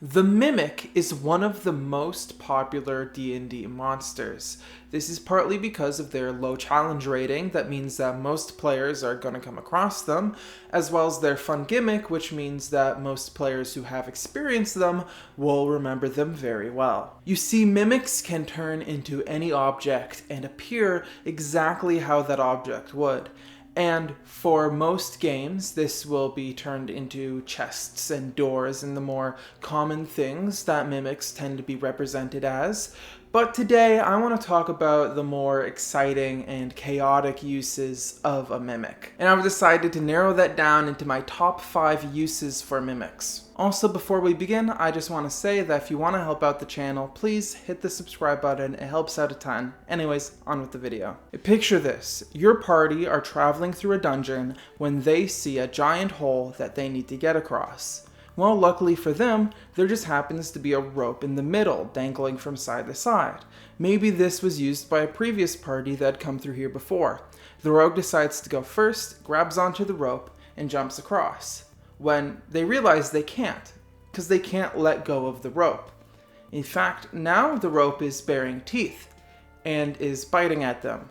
The Mimic is one of the most popular D&D monsters. This is partly because of their low challenge rating, that means that most players are going to come across them, as well as their fun gimmick, which means that most players who have experienced them will remember them very well. You see, mimics can turn into any object and appear exactly how that object would. And for most games, this will be turned into chests and doors and the more common things that mimics tend to be represented as. But today, I want to talk about the more exciting and chaotic uses of a mimic. And I've decided to narrow that down into my top 5 uses for mimics. Also, before we begin, I just want to say that if you want to help out the channel, please hit the subscribe button. It helps out a ton. Anyways, on with the video. Picture this. Your party are traveling through a dungeon when they see a giant hole that they need to get across. Well, luckily for them, there just happens to be a rope in the middle, dangling from side to side. Maybe this was used by a previous party that had come through here before. The rogue decides to go first, grabs onto the rope, and jumps across. When they realize they can't, because they can't let go of the rope. In fact, now the rope is baring teeth, and is biting at them,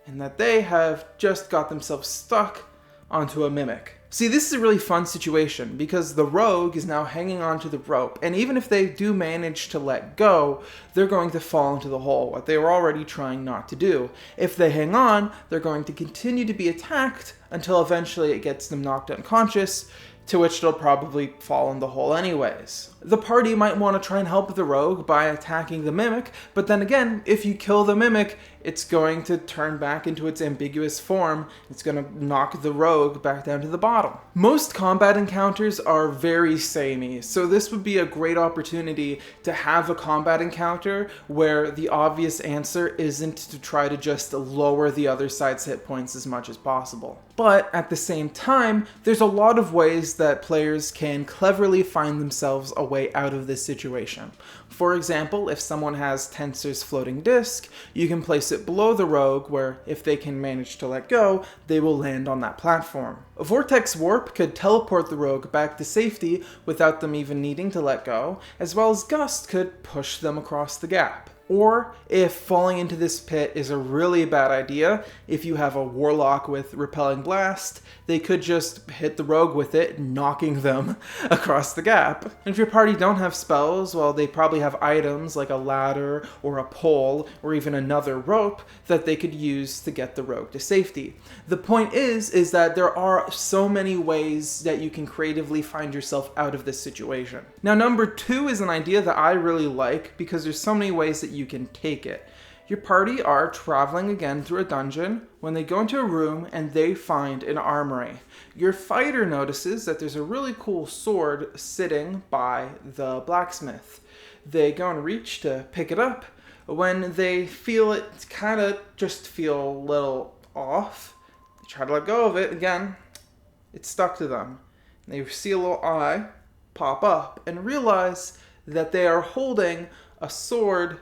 and that they have just got themselves stuck onto a mimic. See, this is a really fun situation because the rogue is now hanging onto the rope, and even if they do manage to let go, they're going to fall into the hole, what they were already trying not to do. If they hang on, they're going to continue to be attacked until eventually it gets them knocked unconscious, to which they'll probably fall in the hole anyways. The party might want to try and help the rogue by attacking the mimic, but then again, if you kill the mimic, it's going to turn back into its ambiguous form. It's going to knock the rogue back down to the bottom. Most combat encounters are very samey, so this would be a great opportunity to have a combat encounter where the obvious answer isn't to try to just lower the other side's hit points as much as possible. But at the same time, there's a lot of ways that players can cleverly find themselves a way out of this situation. For example, if someone has Tenser's floating disc, you can place it below the rogue where, if they can manage to let go, they will land on that platform. A Vortex Warp could teleport the rogue back to safety without them even needing to let go, as well as Gust could push them across the gap. Or, if falling into this pit is a really bad idea, if you have a Warlock with Repelling Blast, they could just hit the rogue with it, knocking them across the gap. And if your party don't have spells, well, they probably have items like a ladder or a pole or even another rope that they could use to get the rogue to safety. The point is that there are so many ways that you can creatively find yourself out of this situation. Now, number 2 is an idea that I really like because there's so many ways that you can take it. Your party are traveling again through a dungeon when they go into a room and they find an armory. Your fighter notices that there's a really cool sword sitting by the blacksmith. They go and reach to pick it up. When they feel it kind of just feel a little off, they try to let go of it again. It's stuck to them. They see a little eye pop up and realize that they are holding a sword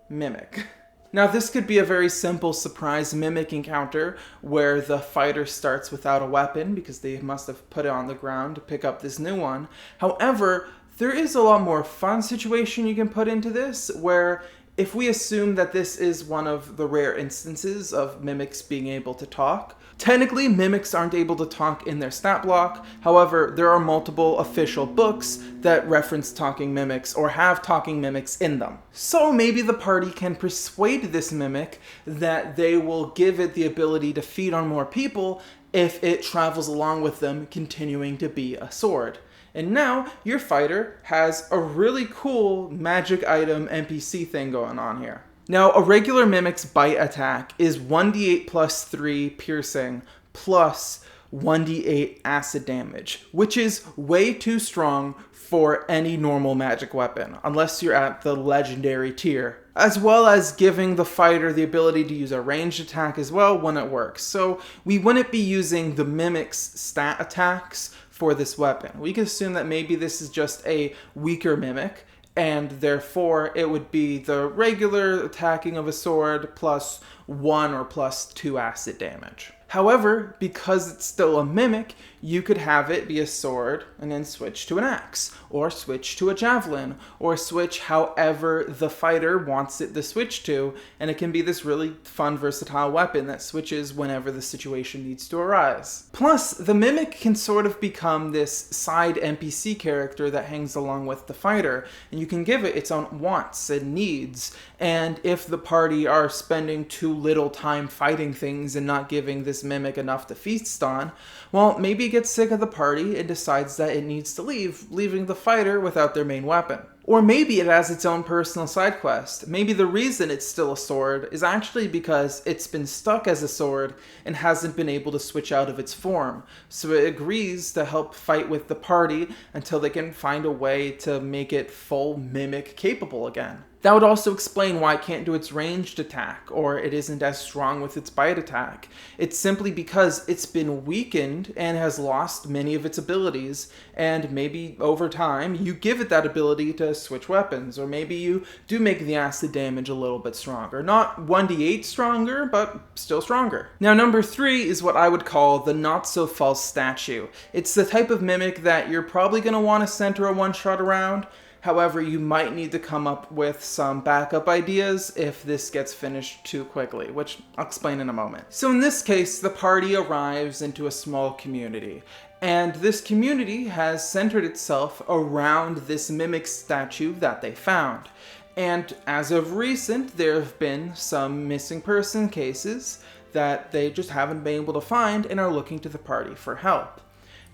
mimic. Now, this could be a very simple surprise mimic encounter where the fighter starts without a weapon because they must have put it on the ground to pick up this new one. However, there is a lot more fun situation you can put into this where if we assume that this is one of the rare instances of mimics being able to talk, technically mimics aren't able to talk in their stat block. However, there are multiple official books that reference talking mimics or have talking mimics in them. So maybe the party can persuade this mimic that they will give it the ability to feed on more people if it travels along with them, continuing to be a sword. And now, your fighter has a really cool magic item NPC thing going on here. Now, a regular mimic's bite attack is 1d8 plus 3 piercing plus 1d8 acid damage, which is way too strong for any normal magic weapon, unless you're at the legendary tier, as well as giving the fighter the ability to use a ranged attack as well when it works. So we wouldn't be using the mimic's stat attacks for this weapon. We can assume that maybe this is just a weaker mimic, and therefore it would be the regular attacking of a sword plus 1 or plus 2 acid damage. However, because it's still a mimic, You could have it be a sword and then switch to an axe, or switch to a javelin, or switch however the fighter wants it to switch to, and it can be this really fun, versatile weapon that switches whenever the situation needs to arise. Plus, the Mimic can sort of become this side NPC character that hangs along with the fighter, and you can give it its own wants and needs, and if the party are spending too little time fighting things and not giving this Mimic enough to feast on, well, maybe it gets sick of the party and decides that it needs to leave, leaving the fighter without their main weapon. Or maybe it has its own personal side quest. Maybe the reason it's still a sword is actually because it's been stuck as a sword and hasn't been able to switch out of its form. So it agrees to help fight with the party until they can find a way to make it full Mimic capable again. That would also explain why it can't do its ranged attack, or it isn't as strong with its bite attack. It's simply because it's been weakened and has lost many of its abilities, and maybe over time you give it that ability to switch weapons, or maybe you do make the acid damage a little bit stronger. Not 1d8 stronger, but still stronger. Now, number 3 is what I would call the not-so-false statue. It's the type of Mimic that you're probably going to want to center a one-shot around. However, you might need to come up with some backup ideas if this gets finished too quickly, which I'll explain in a moment. So in this case, the party arrives into a small community, and this community has centered itself around this Mimic statue that they found. And as of recent, there have been some missing person cases that they just haven't been able to find and are looking to the party for help.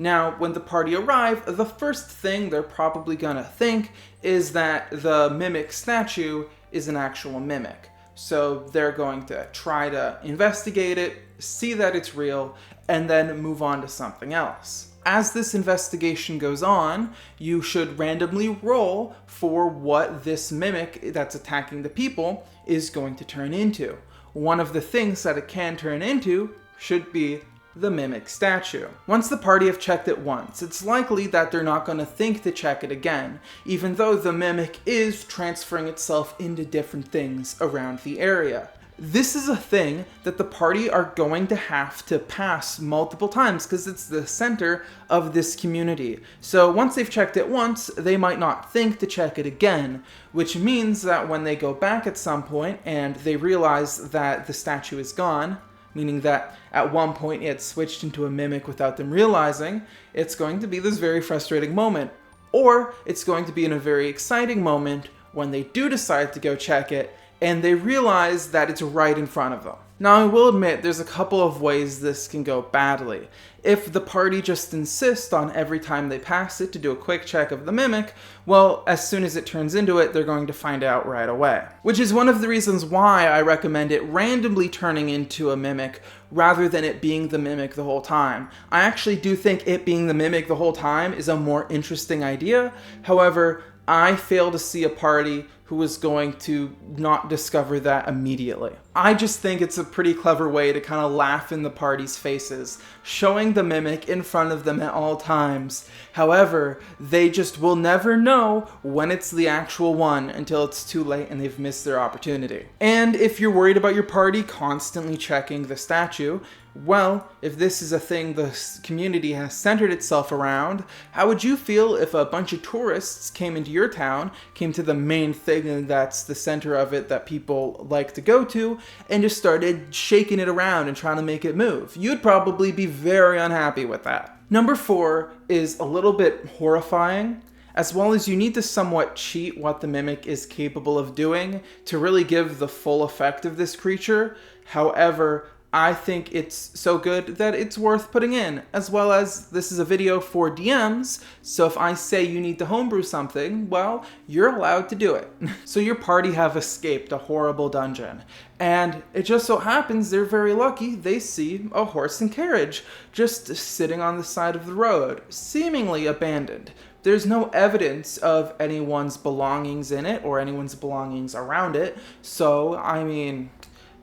Now, when the party arrive, the first thing they're probably gonna think is that the Mimic statue is an actual Mimic. So they're going to try to investigate it, see that it's real, and then move on to something else. As this investigation goes on, you should randomly roll for what this Mimic that's attacking the people is going to turn into. One of the things that it can turn into should be the Mimic statue. Once the party have checked it once, it's likely that they're not going to think to check it again, even though the Mimic is transferring itself into different things around the area. This is a thing that the party are going to have to pass multiple times because it's the center of this community. So once they've checked it once, they might not think to check it again, which means that when they go back at some point and they realize that the statue is gone, meaning that at one point it switched into a Mimic without them realizing, it's going to be this very frustrating moment. Or it's going to be in a very exciting moment when they do decide to go check it and they realize that it's right in front of them. Now, I will admit there's a couple of ways this can go badly. If the party just insists on every time they pass it to do a quick check of the Mimic, well, as soon as it turns into it, they're going to find out right away. Which is one of the reasons why I recommend it randomly turning into a Mimic rather than it being the Mimic the whole time. I actually do think it being the Mimic the whole time is a more interesting idea. However, I fail to see a party who is going to not discover that immediately. I just think it's a pretty clever way to kind of laugh in the party's faces, showing the Mimic in front of them at all times. However, they just will never know when it's the actual one until it's too late and they've missed their opportunity. And if you're worried about your party constantly checking the statue, well, if this is a thing the community has centered itself around, how would you feel if a bunch of tourists came into your town, came to the main thing that's the center of it that people like to go to, and just started shaking it around and trying to make it move? You'd probably be very unhappy with that. Number 4 is a little bit horrifying, as well as you need to somewhat cheat what the Mimic is capable of doing to really give the full effect of this creature. However, I think it's so good that it's worth putting in, as well as this is a video for DMs, so if I say you need to homebrew something, well, you're allowed to do it. So your party have escaped a horrible dungeon, and it just so happens they're very lucky they see a horse and carriage just sitting on the side of the road, seemingly abandoned. There's no evidence of anyone's belongings in it or anyone's belongings around it, so I mean,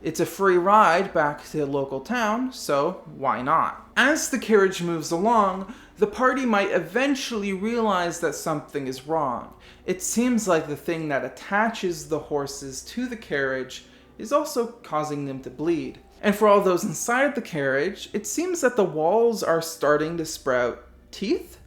it's a free ride back to the local town, so why not? As the carriage moves along, the party might eventually realize that something is wrong. It seems like the thing that attaches the horses to the carriage is also causing them to bleed. And for all those inside the carriage, it seems that the walls are starting to sprout teeth.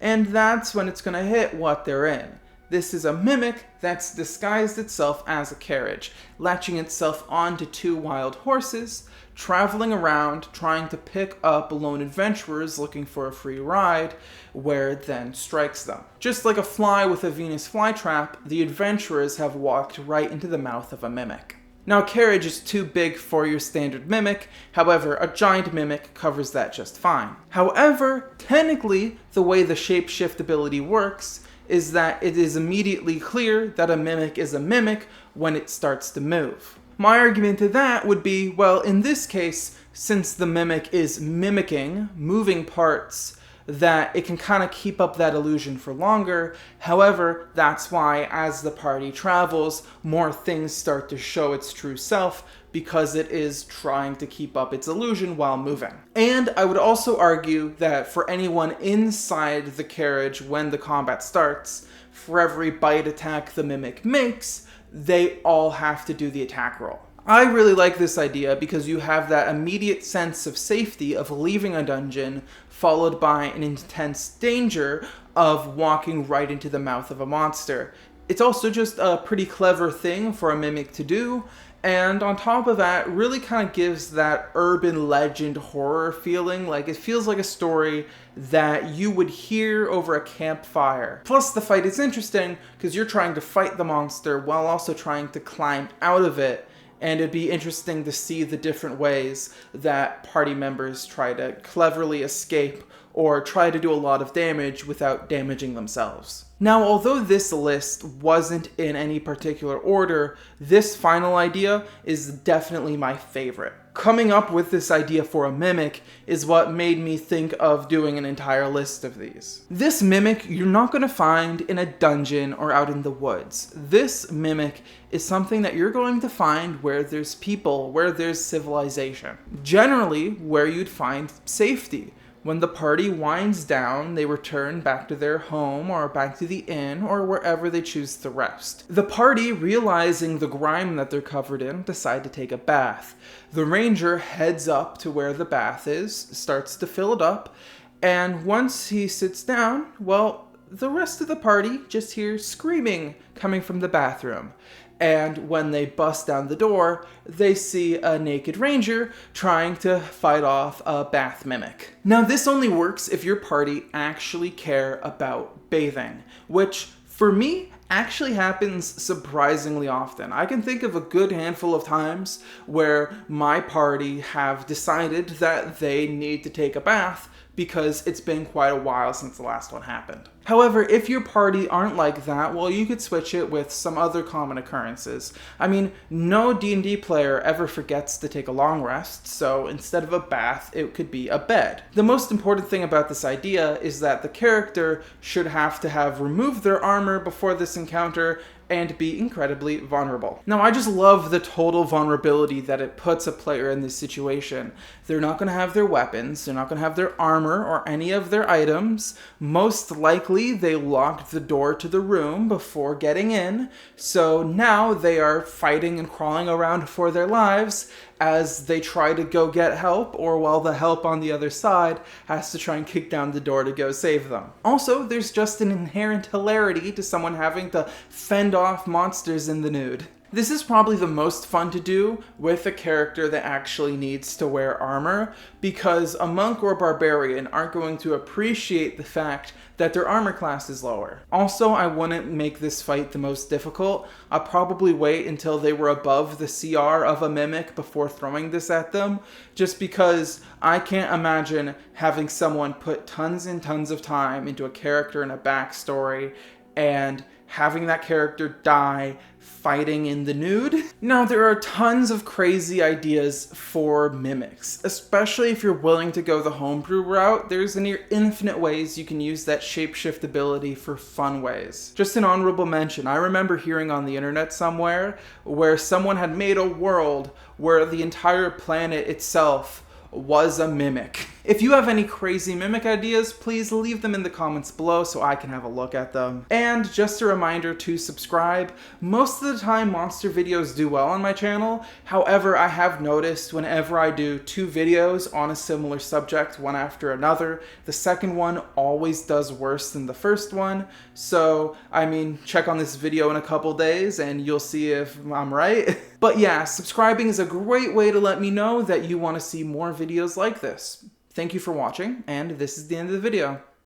And that's when it's going to hit what they're in. This is a mimic that's disguised itself as a carriage, latching itself onto two wild horses, traveling around trying to pick up lone adventurers looking for a free ride, where it then strikes them. Just like a fly with a Venus flytrap, the adventurers have walked right into the mouth of a mimic. Now, a carriage is too big for your standard mimic, however, a giant mimic covers that just fine. However, technically, the way the shapeshift ability works is that it is immediately clear that a mimic is a mimic when it starts to move. My argument to that would be, well, in this case, since the mimic is mimicking moving parts, that it can kind of keep up that illusion for longer. However, that's why as the party travels, more things start to show its true self because it is trying to keep up its illusion while moving. And I would also argue that for anyone inside the carriage when the combat starts, for every bite attack the mimic makes, they all have to do the attack roll. I really like this idea because you have that immediate sense of safety of leaving a dungeon, followed by an intense danger of walking right into the mouth of a monster. It's also just a pretty clever thing for a mimic to do, and on top of that, really kind of gives that urban legend horror feeling. Like, it feels like a story that you would hear over a campfire. Plus, the fight is interesting because you're trying to fight the monster while also trying to climb out of it. And it'd be interesting to see the different ways that party members try to cleverly escape or try to do a lot of damage without damaging themselves. Now, although this list wasn't in any particular order, this final idea is definitely my favorite. Coming up with this idea for a mimic is what made me think of doing an entire list of these. This mimic you're not going to find in a dungeon or out in the woods. This mimic is something that you're going to find where there's people, where there's civilization. Generally, where you'd find safety. When the party winds down, they return back to their home or back to the inn or wherever they choose to rest. The party, realizing the grime that they're covered in, decide to take a bath. The ranger heads up to where the bath is, starts to fill it up, and once he sits down, well, the rest of the party just hears screaming coming from the bathroom. And when they bust down the door, they see a naked ranger trying to fight off a bath mimic. Now, this only works if your party actually care about bathing, which, for me, actually happens surprisingly often. I can think of a good handful of times where my party have decided that they need to take a bath because it's been quite a while since the last one happened. However, if your party aren't like that, well, you could switch it with some other common occurrences. I mean, no D&D player ever forgets to take a long rest, so instead of a bath, it could be a bed. The most important thing about this idea is that the character should have to have removed their armor before this encounter and be incredibly vulnerable. Now, I just love the total vulnerability that it puts a player in this situation. They're not going to have their weapons, they're not going to have their armor or any of their items. Most likely, they locked the door to the room before getting in, so now they are fighting and crawling around for their lives as they try to go get help, or while the help on the other side has to try and kick down the door to go save them. Also, there's just an inherent hilarity to someone having to fend off monsters in the nude. This is probably the most fun to do with a character that actually needs to wear armor, because a monk or barbarian aren't going to appreciate the fact that their armor class is lower. Also, I wouldn't make this fight the most difficult. I'll probably wait until they were above the CR of a mimic before throwing this at them, just because I can't imagine having someone put tons and tons of time into a character and a backstory and having that character die fighting in the nude. Now, there are tons of crazy ideas for mimics, especially if you're willing to go the homebrew route. There's a near infinite ways you can use that shapeshift ability for fun ways. Just an honorable mention, I remember hearing on the internet somewhere where someone had made a world where the entire planet itself was a mimic. If you have any crazy mimic ideas, please leave them in the comments below so I can have a look at them. And just a reminder to subscribe. Most of the time monster videos do well on my channel. However, I have noticed whenever I do 2 videos on a similar subject, one after another, the second one always does worse than the first one. So, I mean, check on this video in a couple days and you'll see if I'm right. But yeah, subscribing is a great way to let me know that you want to see more videos like this. Thank you for watching, and this is the end of the video.